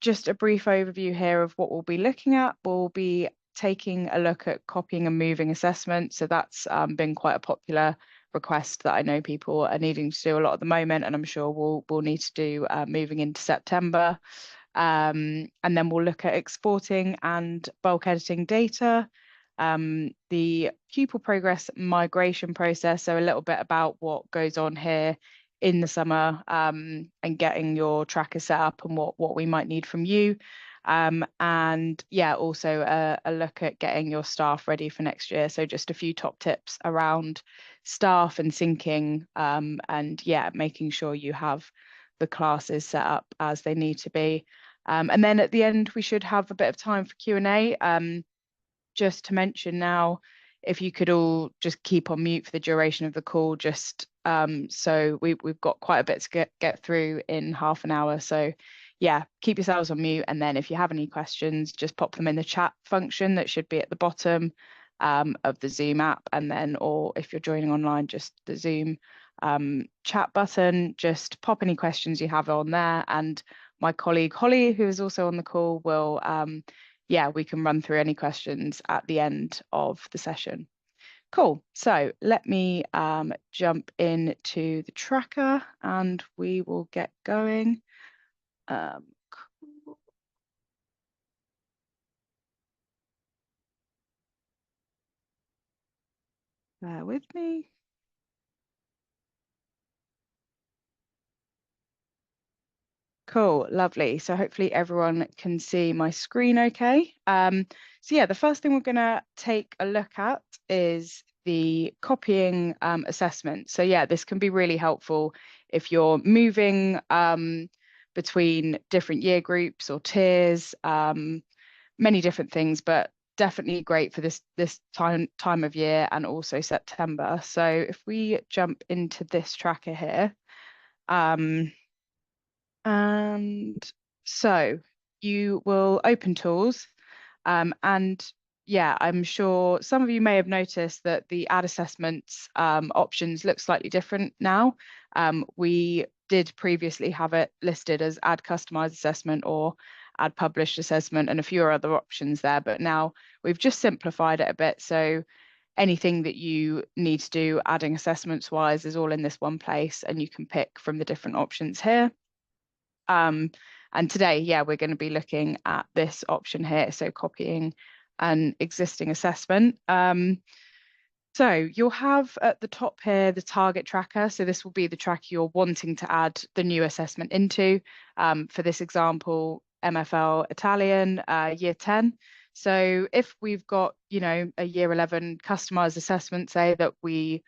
just a brief overview here of what we'll be looking at. We'll be taking a look at copying and moving assessment. So that's been quite a popular request that I know people are needing to do a lot at the moment, and I'm sure we'll need to do moving into September. And then we'll look at exporting and bulk editing data, the pupil progress migration process, so a little bit about what goes on here in the summer, and getting your tracker set up and what we might need from you. And yeah, also a look at getting your staff ready for next year. So just a few top tips around staff and syncing, and yeah, making sure you have the classes set up as they need to be. And then at the end, we should have a bit of time for Q&A. Just to mention now, if you could all just keep on mute for the duration of the call, just so we've got quite a bit to get through in half an hour. So yeah, keep yourselves on mute, and then if you have any questions, just pop them in the chat function that should be at the bottom of the Zoom app, and then, or if you're joining online, just the Zoom chat button. Just pop any questions you have on there, and my colleague Holly, who is also on the call, will yeah, we can run through any questions at the end of the session. Cool. So let me jump into the tracker and we will get going. Cool. Bear with me. Cool, lovely. So hopefully everyone can see my screen okay. So yeah, the first thing we're going to take a look at is the copying assessment. So yeah, this can be really helpful if you're moving between different year groups or tiers, many different things, but definitely great for this time of year and also September. So if we jump into this tracker here, and so you will open tools, and yeah, I'm sure some of you may have noticed that the add assessments options look slightly different now. We did previously have it listed as add customized assessment or add published assessment and a few other options there, but now we've just simplified it a bit. So anything that you need to do adding assessments wise is all in this one place, and you can pick from the different options here. And today, yeah, we're going to be looking at this option here, so copying an existing assessment. So you'll have at the top here the target tracker. So this will be the tracker you're wanting to add the new assessment into. For this example, MFL Italian, year 10. So if we've got, you know, a year 11 customized assessment, say, that we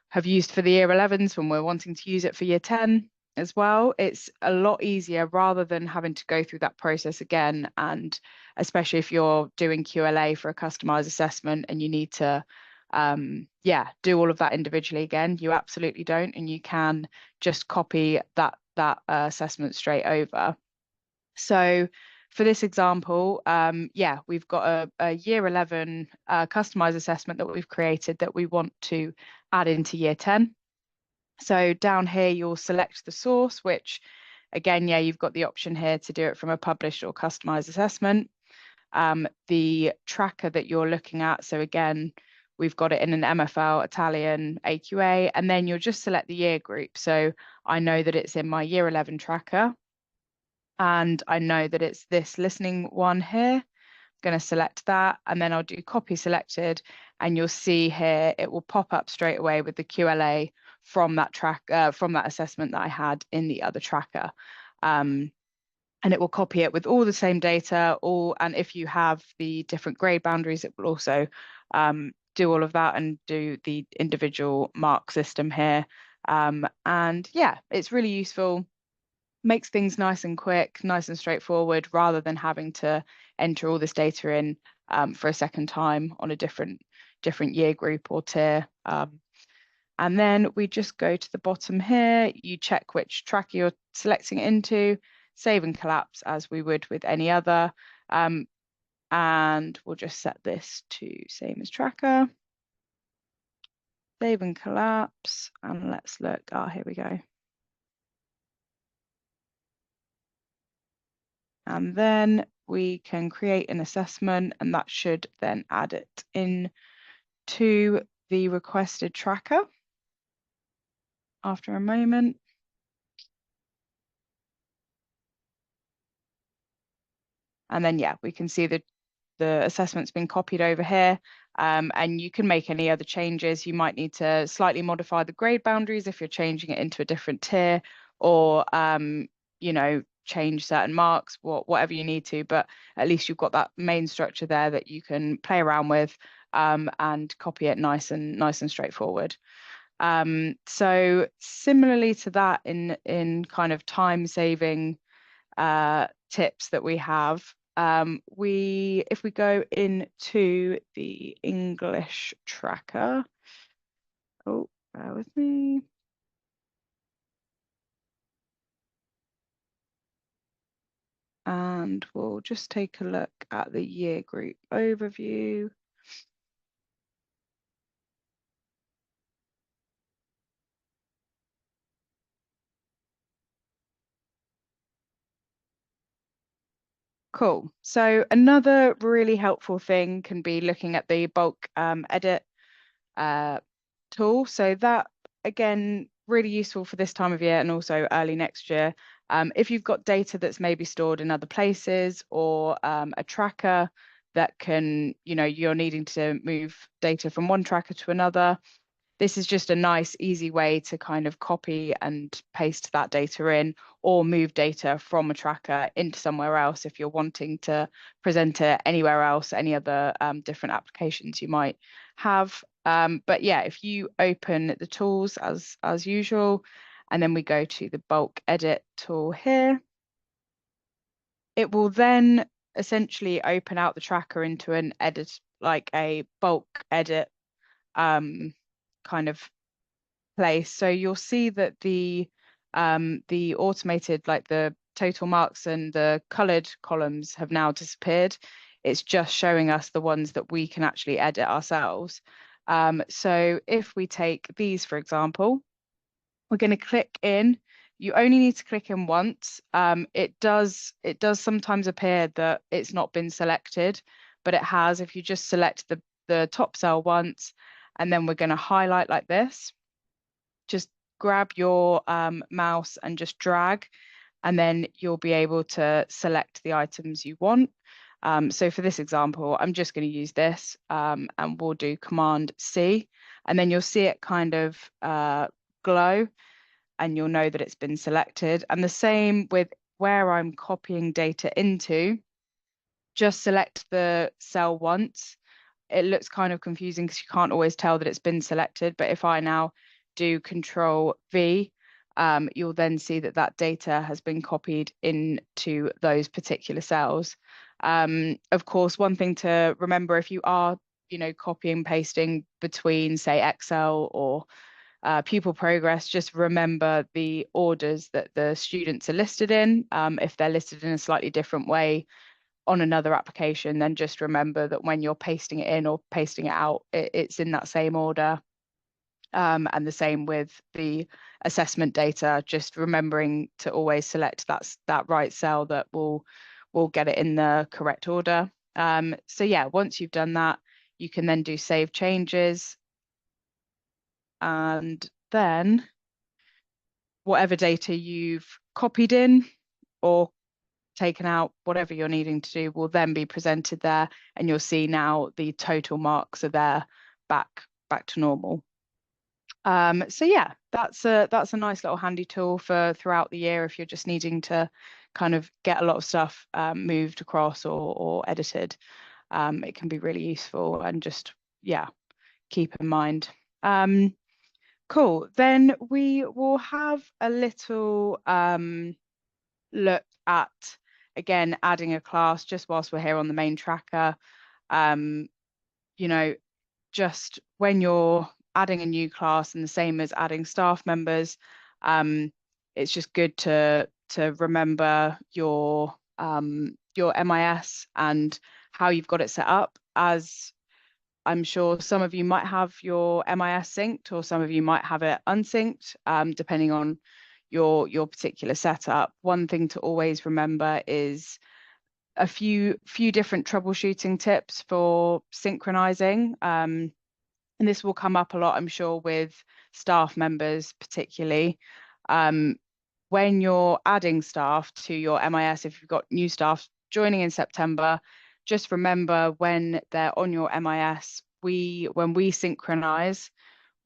have used for the year 11s when we're wanting to use it for year 10 as well, it's a lot easier rather than having to go through that process again. And especially if you're doing QLA for a customized assessment and you need to yeah, do all of that individually again, you absolutely don't, and you can just copy that assessment straight over. So for this example, yeah, we've got a year 11 customized assessment that we've created that we want to add into year 10. So down here, you'll select the source, which again, yeah, you've got the option here to do it from a published or customized assessment. The tracker that you're looking at, so again, we've got it in an MFL Italian AQA, and then you'll just select the year group. So I know that it's in my year 11 tracker, and I know that it's this listening one here. I'm going to select that, and then I'll do copy selected, and you'll see here it will pop up straight away with the QLA from that from that assessment that I had in the other tracker. And it will copy it with all the same data, and if you have the different grade boundaries, it will also do all of that and do the individual mark system here. And yeah, it's really useful, makes things nice and quick, nice and straightforward, rather than having to enter all this data in for a second time on a different year group or tier. And then we just go to the bottom here, you check which tracker you're selecting it into, save and collapse as we would with any other. And we'll just set this to same as tracker. Save and collapse, and let's look. Oh, here we go. And then we can create an assessment, and that should then add it in to the requested tracker after a moment. And then, yeah, we can see the assessment's been copied over here, and you can make any other changes. You might need to slightly modify the grade boundaries if you're changing it into a different tier, or you know, change certain marks, whatever you need to, but at least you've got that main structure there that you can play around with, and copy it nice and straightforward. So similarly to that, in kind of time saving tips that we have, if we go into the English tracker, oh, bear with me. And we'll just take a look at the year group overview. Cool. So another really helpful thing can be looking at the bulk edit tool. So that, again, really useful for this time of year and also early next year. If you've got data that's maybe stored in other places, or a tracker that can, you're needing to move data from one tracker to another, this is just a nice, easy way to kind of copy and paste that data in, or move data from a tracker into somewhere else if you're wanting to present it anywhere else, any other different applications you might have. But yeah, if you open the tools as usual, and then we go to the bulk edit tool here, it will then essentially open out the tracker into an edit, like a bulk edit kind of place. So you'll see that the automated, like the total marks and the colored columns, have now disappeared. It's just showing us the ones that we can actually edit ourselves. So if we take these, for example, we're going to click in. You only need to click in once. It does sometimes appear that it's not been selected, but it has. If you just select the top cell once, and then we're going to highlight like this, just grab your mouse and just drag, and then you'll be able to select the items you want. So for this example, I'm just going to use this, and we'll do Command C, and then you'll see it kind of glow, and you'll know that it's been selected. And the same with where I'm copying data into, just select the cell once. It looks kind of confusing because you can't always tell that it's been selected, but if I now do Control V, you'll then see that that data has been copied into those particular cells. Of course, one thing to remember, if you are, copying, pasting between, say, Excel or pupil progress, just remember the orders that the students are listed in. If they're listed in a slightly different way on another application, then just remember that when you're pasting it in or pasting it out, it's in that same order. And the same with the assessment data, just remembering to always select that right cell that will get it in the correct order. So yeah, once you've done that, you can then do save changes, and then whatever data you've copied in or taken out, whatever you're needing to do, will then be presented there, and you'll see now the total marks are there, back to normal. So yeah, that's a nice little handy tool for throughout the year if you're just needing to kind of get a lot of stuff moved across or edited. It can be really useful, and just, yeah, keep in mind. Cool. Then we will have a little look at, again, adding a class just whilst we're here on the main tracker. Just when you're adding a new class, and the same as adding staff members, it's just good to remember your MIS and how you've got it set up, as I'm sure some of you might have your MIS synced, or some of you might have it unsynced, depending on your particular setup. One thing to always remember is a few different troubleshooting tips for synchronizing. And this will come up a lot, I'm sure, with staff members particularly. When you're adding staff to your MIS, if you've got new staff joining in September, just remember when they're on your MIS, when we synchronize,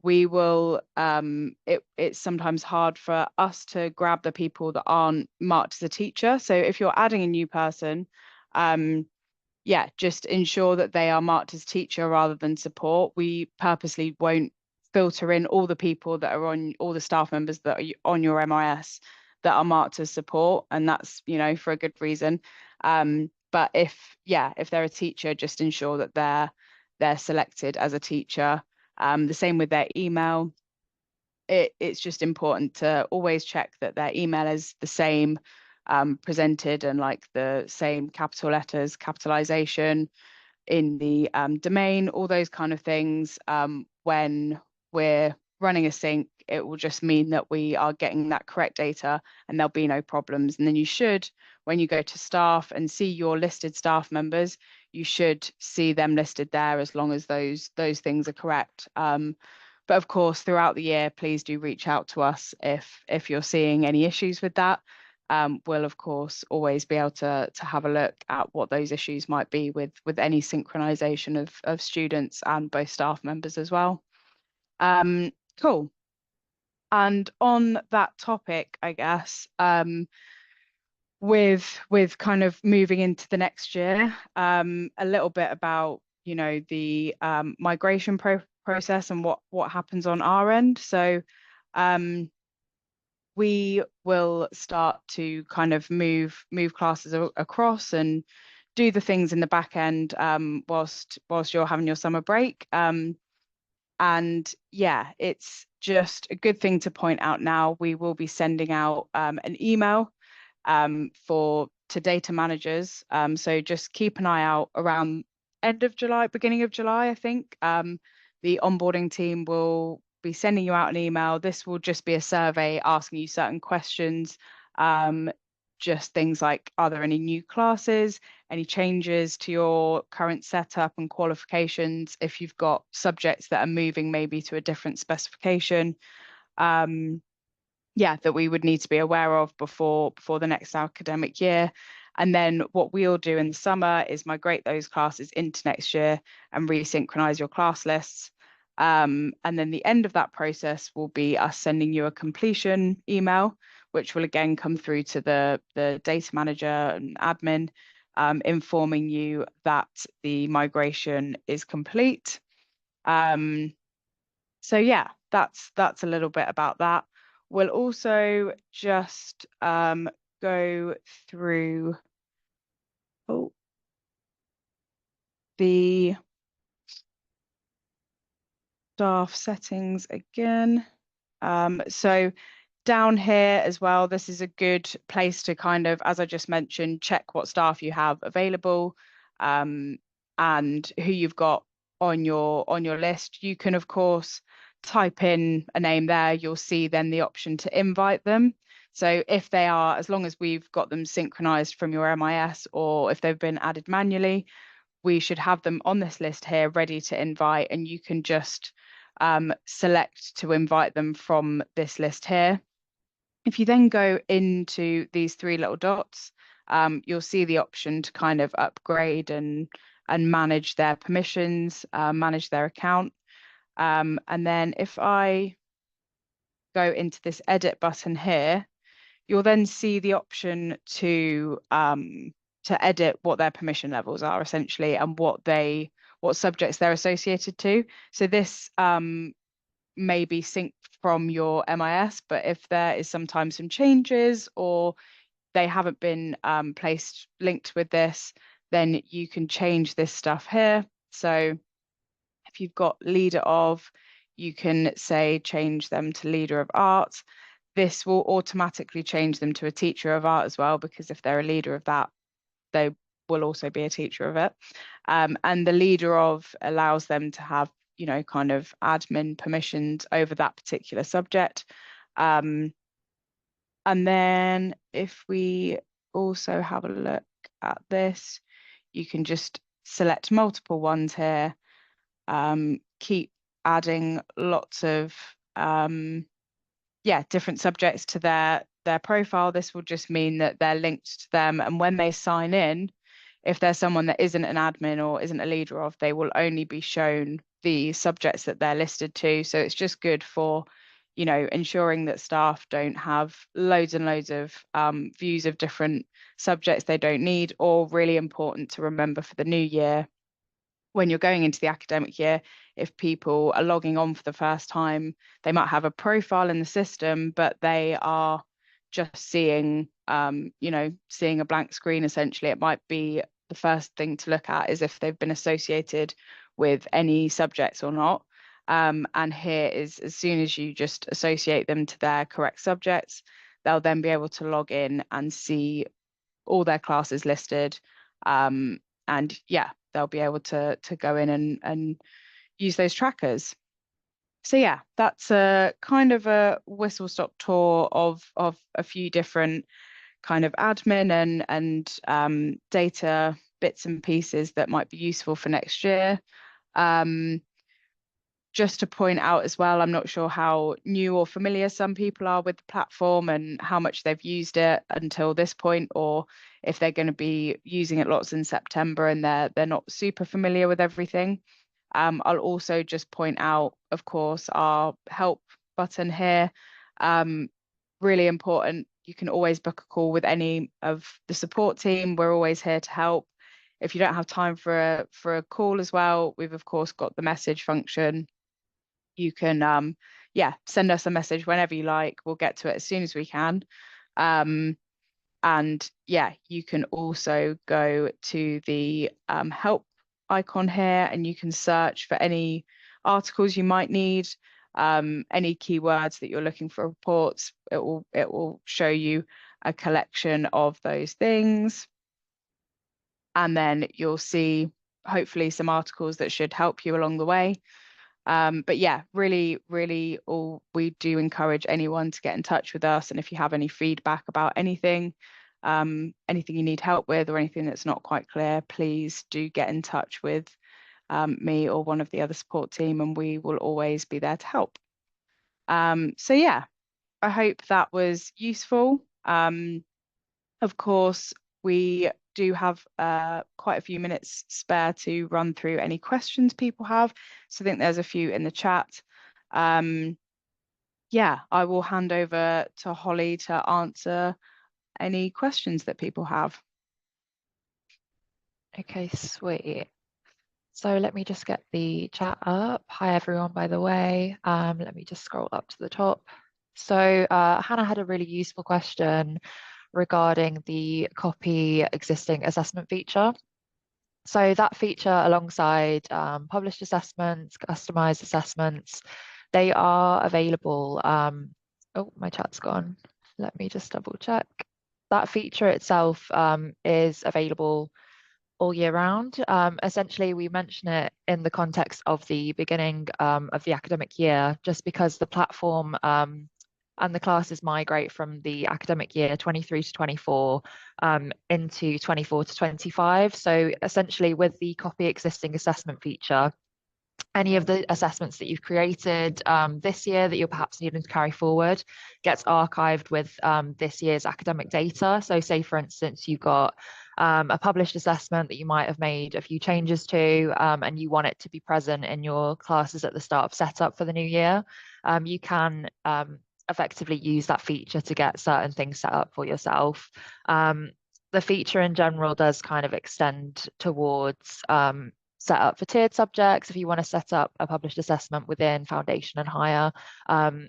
we will it's sometimes hard for us to grab the people that aren't marked as a teacher. So if you're adding a new person, yeah, just ensure that they are marked as teacher rather than support. We purposely won't filter in all the people that are on, all the staff members that are on your MIS that are marked as support, and that's, you know, for a good reason. But if they're a teacher, just ensure that they're selected as a teacher. The same with their email. It's just important to always check that their email is the same, presented, and like the same capital letters, capitalization in the domain, all those kind of things. When we're running a sync, it will just mean that we are getting that correct data and there'll be no problems. And then you should, when you go to staff and see your listed staff members, you should see them listed there as long as those things are correct. But of course, throughout the year, please do reach out to us if you're seeing any issues with that. We'll of course always be able to have a look at what those issues might be with any synchronization of students and both staff members as well. Cool. And on that topic, I guess, with kind of moving into the next year, a little bit about, you know, the migration process and what happens on our end. So we will start to kind of move classes across and do the things in the back end, whilst you're having your summer break. And yeah, it's just a good thing to point out now. We will be sending out an email to data managers. So just keep an eye out around end of July, beginning of July, I think. The onboarding team will be sending you out an email. This will just be a survey asking you certain questions. Just things like, are there any new classes, any changes to your current setup and qualifications, if you've got subjects that are moving maybe to a different specification, that we would need to be aware of before the next academic year. And then what we'll do in the summer is migrate those classes into next year and resynchronize your class lists. And then the end of that process will be us sending you a completion email, which will again come through to the data manager and admin, informing you that the migration is complete. So yeah, that's a little bit about that. We'll also just go through the staff settings again. So down here as well, this is a good place to kind of, as I just mentioned, check what staff you have available, and who you've got on your list. You can of course type in a name there. You'll see then the option to invite them. So if they are, as long as we've got them synchronized from your MIS, or if they've been added manually, we should have them on this list here ready to invite, and you can just select to invite them from this list here. If you then go into these three little dots, you'll see the option to kind of upgrade and manage their permissions, manage their account. And then if I go into this edit button here, you'll then see the option to edit what their permission levels are essentially, and what subjects they're associated to. So this may be synced from your MIS, but if there is sometimes some changes or they haven't been linked with this, then you can change this stuff here. So if you've got leader of, you can say change them to leader of art. This will automatically change them to a teacher of art as well, because if they're a leader of that, they will also be a teacher of it. And the leader of allows them to have, you know, kind of admin permissions over that particular subject. And then if we also have a look at this, you can just select multiple ones here, keep adding lots of different subjects to their profile. This will just mean that they're linked to them, and when they sign in, if there's someone that isn't an admin or isn't a leader of, they will only be shown the subjects that they're listed to. So it's just good for, ensuring that staff don't have loads and loads of views of different subjects they don't need, or really important to remember for the new year when you're going into the academic year. If people are logging on for the first time, they might have a profile in the system, but they are just seeing, seeing a blank screen essentially. It might be the first thing to look at is if they've been associated with any subjects or not. And here is, as soon as you just associate them to their correct subjects, they'll then be able to log in and see all their classes listed. And yeah, they'll be able to go in and use those trackers. So yeah, that's a kind of a whistle-stop tour of a few different kind of admin and data bits and pieces that might be useful for next year. Just to point out as well, I'm not sure how new or familiar some people are with the platform and how much they've used it until this point, or if they're going to be using it lots in September and they're not super familiar with everything. I'll also just point out, of course, our help button here. Really important. You can always book a call with any of the support team. We're always here to help. If you don't have time for a call as well, we've of course got the message function. You can send us a message whenever you like. We'll get to it as soon as we can. And yeah, you can also go to the help icon here, and you can search for any articles you might need, any keywords that you're looking for reports. It will show you a collection of those things. And then you'll see hopefully some articles that should help you along the way. But yeah, really, really, we do encourage anyone to get in touch with us. And if you have any feedback about anything, anything you need help with or anything that's not quite clear, please do get in touch with me or one of the other support team, and we will always be there to help. So yeah, I hope that was useful. Of course, we do have quite a few minutes spare to run through any questions people have. So I think there's a few in the chat. Yeah, I will hand over to Holly to answer any questions that people have. Okay, sweet. So let me just get the chat up. Hi everyone, by the way. Let me just scroll up to the top. So Hannah had a really useful question regarding the copy existing assessment feature. So that feature alongside published assessments, customized assessments, they are available. Oh, my chat's gone. Let me just double check. That feature itself is available all year round. Essentially, we mention it in the context of the beginning of the academic year, just because the platform and the classes migrate from the academic year 23 to 24 into 24 to 25. So essentially, with the copy existing assessment feature, any of the assessments that you've created this year that you're perhaps needing to carry forward gets archived with this year's academic data. So say, for instance, you've got a published assessment that you might have made a few changes to, and you want it to be present in your classes at the start of setup for the new year, you can effectively use that feature to get certain things set up for yourself. The feature in general does kind of extend towards set up for tiered subjects. If you want to set up a published assessment within foundation and higher,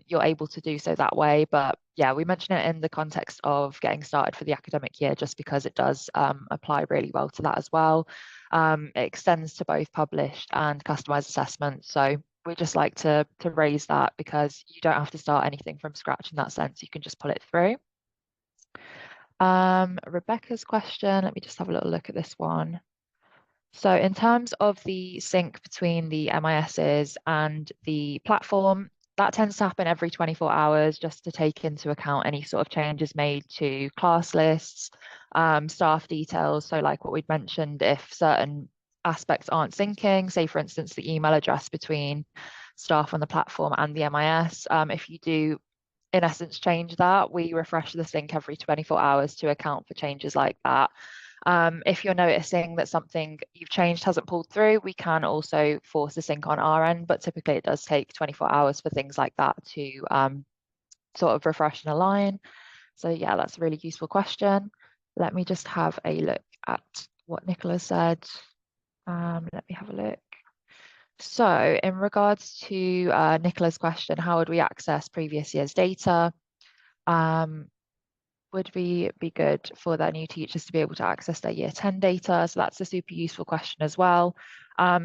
you're able to do so that way. But yeah, we mention it in the context of getting started for the academic year, just because it does apply really well to that as well. It extends to both published and customized assessments. So we just like to raise that, because you don't have to start anything from scratch in that sense. You can just pull it through. Rebecca's question, let me just have a little look at this one. So in terms of the sync between the MISs and the platform, that tends to happen every 24 hours just to take into account any sort of changes made to class lists, staff details. So like what we'd mentioned, if certain aspects aren't syncing, say for instance, the email address between staff on the platform and the MIS, if you do in essence change that, we refresh the sync every 24 hours to account for changes like that. If you're noticing that something you've changed hasn't pulled through, we can also force a sync on our end, but typically it does take 24 hours for things like that to sort of refresh and align. So yeah, that's a really useful question. Let me just have a look at what Nicola said. Let me have a look. So in regards to Nicola's question, how would we access previous year's data? Would be good for their new teachers to be able to access their year 10 data. So that's a super useful question as well.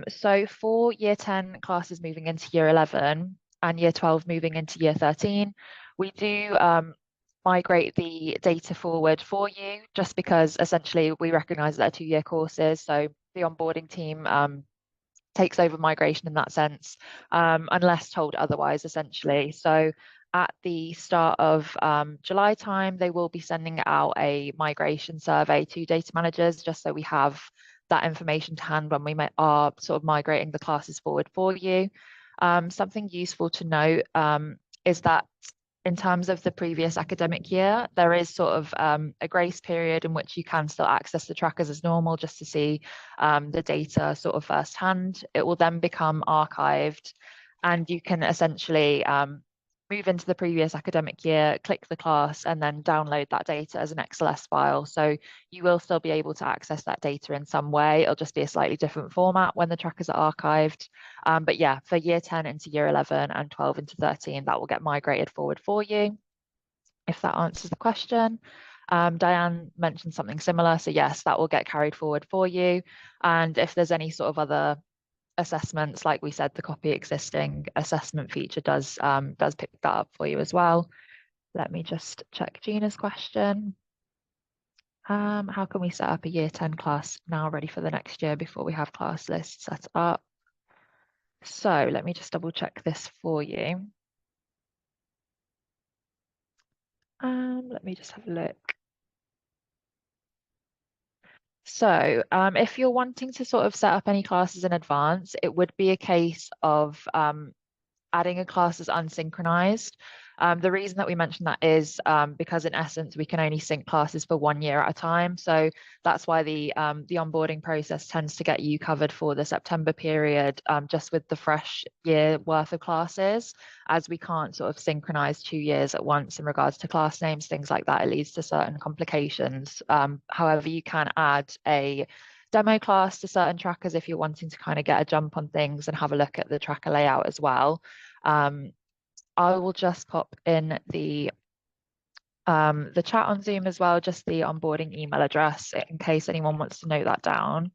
So for year 10 classes moving into year 11 and year 12 moving into year 13, we do migrate the data forward for you just because essentially we recognize that they're 2-year courses. So the onboarding team takes over migration in that sense, unless told otherwise, essentially. So at the start of July time, they will be sending out a migration survey to data managers, just so we have that information to hand when we are sort of migrating the classes forward for you. Something useful to note is that in terms of the previous academic year, there is sort of a grace period in which you can still access the trackers as normal just to see the data sort of firsthand. It will then become archived and you can essentially move into the previous academic year, click the class, and then download that data as an XLS file. So you will still be able to access that data in some way. It'll just be a slightly different format when the trackers are archived. But yeah, for year 10 into year 11 and 12 into 13, that will get migrated forward for you, if that answers the question. Diane mentioned something similar. So yes, that will get carried forward for you. And if there's any sort of other assessments, like we said, the copy existing assessment feature does pick that up for you as well. Let me just check Gina's question. How can we set up a year 10 class now ready for the next year before we have class lists set up? So let me just double check this for you. Let me just have a look. So if you're wanting to sort of set up any classes in advance, it would be a case of adding a class as unsynchronized. The reason that we mention that is because in essence, we can only sync classes for 1 year at a time. So that's why the onboarding process tends to get you covered for the September period, just with the fresh year worth of classes, as we can't sort of synchronize 2 years at once in regards to class names, things like that. It leads to certain complications. However, you can add a demo class to certain trackers if you're wanting to kind of get a jump on things and have a look at the tracker layout as well. I will just pop in the chat on Zoom as well, just the onboarding email address in case anyone wants to note that down,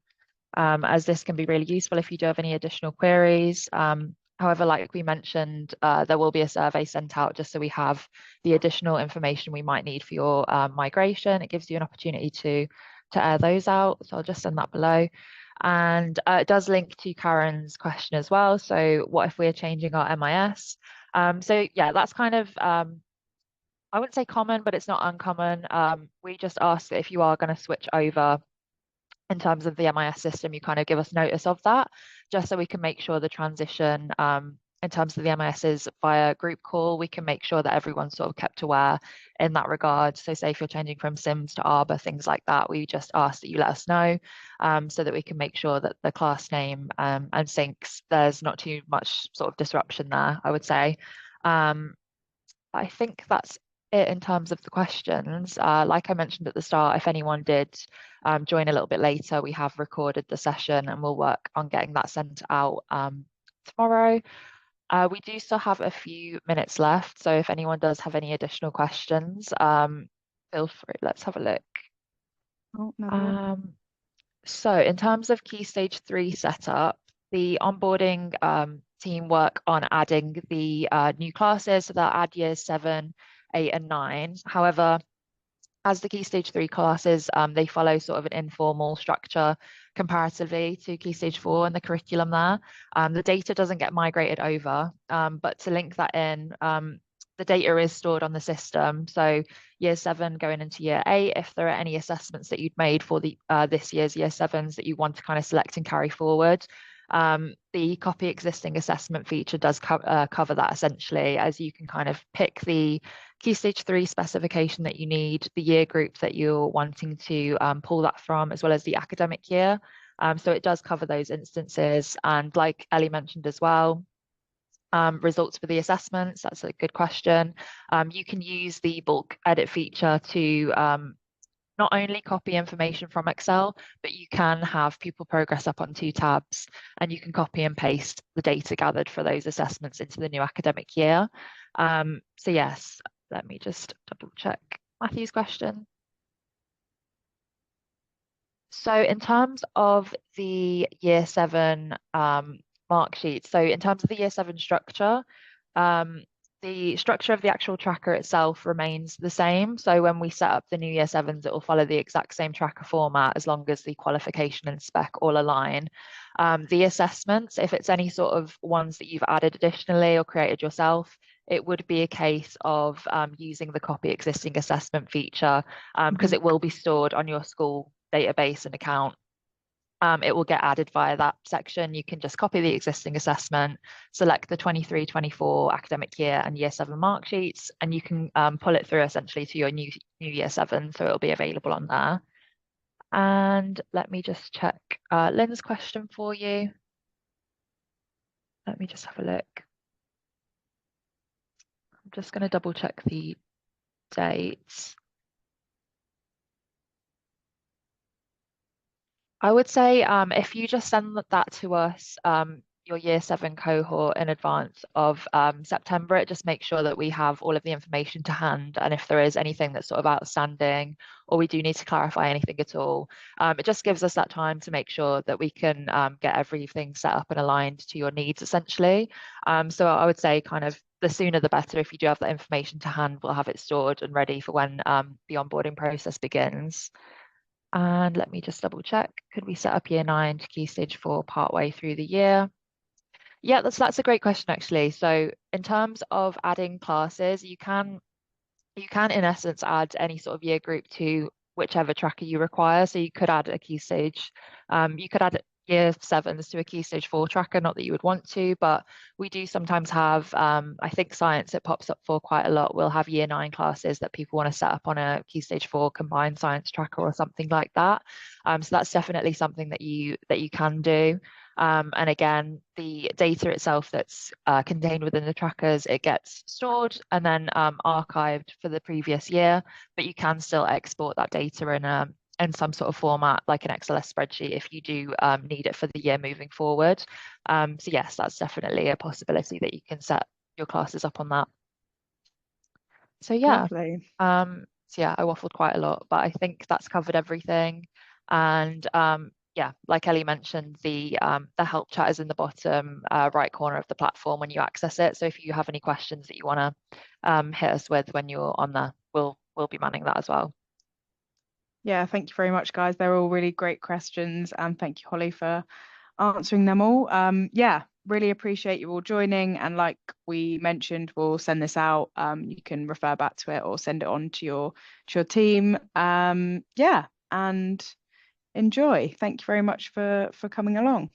as this can be really useful if you do have any additional queries. However, like we mentioned, there will be a survey sent out just so we have the additional information we might need for your migration. It gives you an opportunity to air those out. So I'll just send that below. And it does link to Karen's question as well. So what if we're changing our MIS? So yeah, that's kind of, I wouldn't say common, but it's not uncommon. We just ask that if you are going to switch over in terms of the MIS system, you kind of give us notice of that, just so we can make sure the transition in terms of the MISs via group call, we can make sure that everyone's sort of kept aware in that regard. So say if you're changing from Sims to Arbor, things like that, we just ask that you let us know so that we can make sure that the class name and syncs, there's not too much sort of disruption there, I would say. I think that's it in terms of the questions. Like I mentioned at the start, if anyone did join a little bit later, we have recorded the session and we'll work on getting that sent out tomorrow. We do still have a few minutes left, so if anyone does have any additional questions, feel free. Let's have a look. So in terms of Key Stage 3 setup, the onboarding team work on adding the new classes, so they'll add years 7, 8, and 9. However, as the Key Stage 3 classes, they follow sort of an informal structure comparatively to Key Stage 4 and the curriculum there. The data doesn't get migrated over, but to link that in, the data is stored on the system. So year 7 going into year 8, if there are any assessments that you'd made for the this year's year 7s that you want to kind of select and carry forward, the copy existing assessment feature does cover that essentially, as you can kind of pick the Key Stage 3 specification that you need, the year group that you're wanting to pull that from, as well as the academic year. So it does cover those instances. And like Ellie mentioned as well, results for the assessments, that's a good question. You can use the bulk edit feature to not only copy information from Excel, but you can have pupil progress up on 2 tabs, and you can copy and paste the data gathered for those assessments into the new academic year. So yes, let me just double check Matthew's question. So in terms of the year 7 mark sheet, so in terms of the year 7 structure, the structure of the actual tracker itself remains the same. So when we set up the new year 7s, it will follow the exact same tracker format as long as the qualification and spec all align. The assessments, if it's any sort of ones that you've added additionally or created yourself, it would be a case of using the copy existing assessment feature, because it will be stored on your school database and account. It will get added via that section. You can just copy the existing assessment, select the 23-24 academic year and year 7 mark sheets, and you can pull it through essentially to your new year 7, so it'll be available on there. And let me just check Lynn's question for you. Let me just have a look. I'm just going to double check the dates. I would say if you just send that to us, your year 7 cohort in advance of September, it just makes sure that we have all of the information to hand. And if there is anything that's sort of outstanding, or we do need to clarify anything at all, it just gives us that time to make sure that we can get everything set up and aligned to your needs essentially. So I would say kind of the sooner the better. If you do have that information to hand, we'll have it stored and ready for when the onboarding process begins. And let me just double check. Could we set up year 9 to Key Stage 4 partway through the year? Yeah, that's a great question actually. So in terms of adding classes, you can in essence add any sort of year group to whichever tracker you require. So you could add a Key Stage, you could add year 7s to a Key Stage 4 tracker, not that you would want to, but we do sometimes have, I think science it pops up for quite a lot. We'll have year 9 classes that people want to set up on a Key Stage 4 combined science tracker or something like that. So that's definitely something that you can do. And again, the data itself that's contained within the trackers, it gets stored and then archived for the previous year, but you can still export that data in some sort of format like an XLS spreadsheet if you do need it for the year moving forward. So yes, that's definitely a possibility that you can set your classes up on that. So yeah, Lovely. so yeah, I waffled quite a lot, but I think that's covered everything. And yeah, like Ellie mentioned, the help chat is in the bottom right corner of the platform when you access it. So if you have any questions that you want to hit us with when you're on there, we'll be manning that as well. Yeah, thank you very much, guys. They're all really great questions, and thank you, Holly, for answering them all. Yeah, really appreciate you all joining. And like we mentioned, we'll send this out. You can refer back to it or send it on to your team. Yeah, and enjoy. Thank you very much for coming along.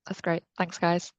That's great. Thanks, guys.